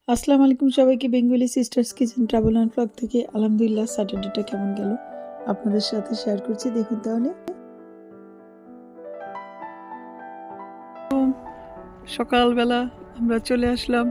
আসসালামু আলাইকুম সবাইকে। Bengali sisters kitchen travel and blog থেকে আলহামদুলিল্লাহ স্যাটারডেটা কেমন গেল আপনাদের সাথে শেয়ার করছি। দেখুন তাহলে সকালবেলা আমরা চলে আসলাম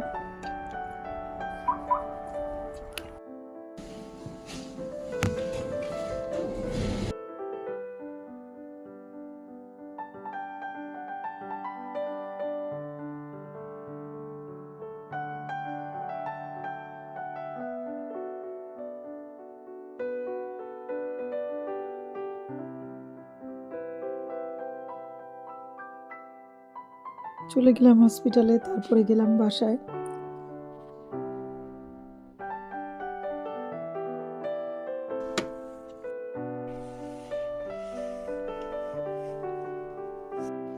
চলে গেলাম হসপিটালে, তারপরে গেলাম বাসায়।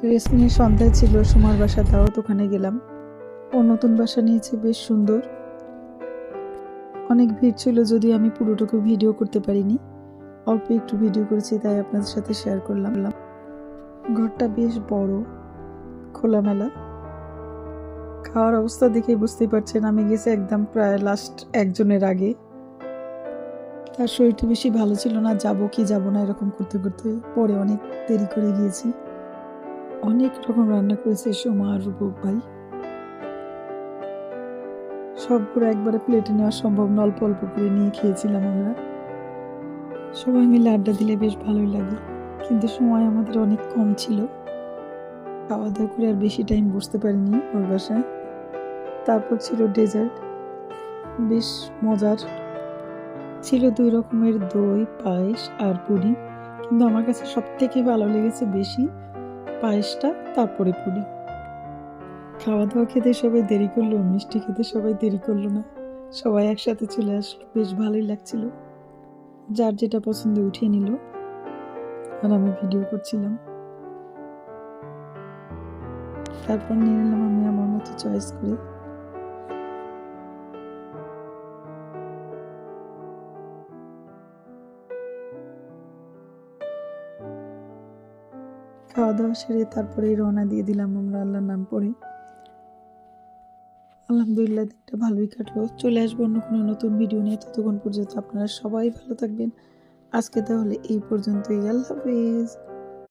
রেস্ট নিয়ে সন্ধ্যায় ছিল সুমার বাসা দাওয়াত, ওখানে গেলাম। ও নতুন বাসা নিয়েছে, বেশ সুন্দর। অনেক ভিড় ছিল, যদি আমি পুরোটুকু ভিডিও করতে পারিনি, অল্প একটু ভিডিও করেছি, তাই আপনাদের সাথে শেয়ার করলাম। ঘরটা বেশ বড়, খোলামেলা। খাওয়ার অবস্থা দেখে বুঝতেই পারছেন, আমি গেছি একদম প্রায় লাস্ট একজনের আগে। তার শরীরটা বেশি ভালো ছিল না, যাবো কি যাবো না এরকম করতে করতে পরে অনেক দেরি করে গিয়েছি। অনেক রকম রান্না করেছে সোমা আর রূপক ভাই। সবগুলো একবারে প্লেটে নেওয়া সম্ভব না, অল্প অল্প করে নিয়ে খেয়েছিলাম আমরা। সবাই মিলে আড্ডা দিলে বেশ ভালোই লাগে, কিন্তু সময় আমাদের অনেক কম ছিল। খাওয়া দাওয়া করে আর বেশি টাইম বসতে পারিনি ওর বাসায়। তারপর ছিল ডেজার্ট, বেশ মজার ছিল। 2 রকমের দই, পায়েস আর পুডিং, কিন্তু আমার কাছে সব থেকে ভালো লেগেছে বেশি পায়েসটা, তারপরে পুডিং। খাওয়া দাওয়া খেতে সবাই দেরি করলো, মিষ্টি খেতে সবাই দেরি করলো না, সবাই একসাথে চলে আসলো, বেশ ভালোই লাগছিল। যার যেটা পছন্দ উঠিয়ে নিল, আর আমি ভিডিও করছিলাম। তারপর নিয়ে নিলাম আমি আমার মতো চয়েস করে। খাওয়া দাওয়া সেরে তারপরে রওনা দিয়ে দিলাম আমরা আল্লাহর নাম পড়ে। আলহামদুলিল্লাহ দিনটা ভালোই কাটলো। চলে আসবো অন্য কোনো নতুন ভিডিও নিয়ে, ততক্ষণ পর্যন্ত আপনারা সবাই ভালো থাকবেন। আজকে তাহলে এই পর্যন্তই, আল্লাহ হাফেজ।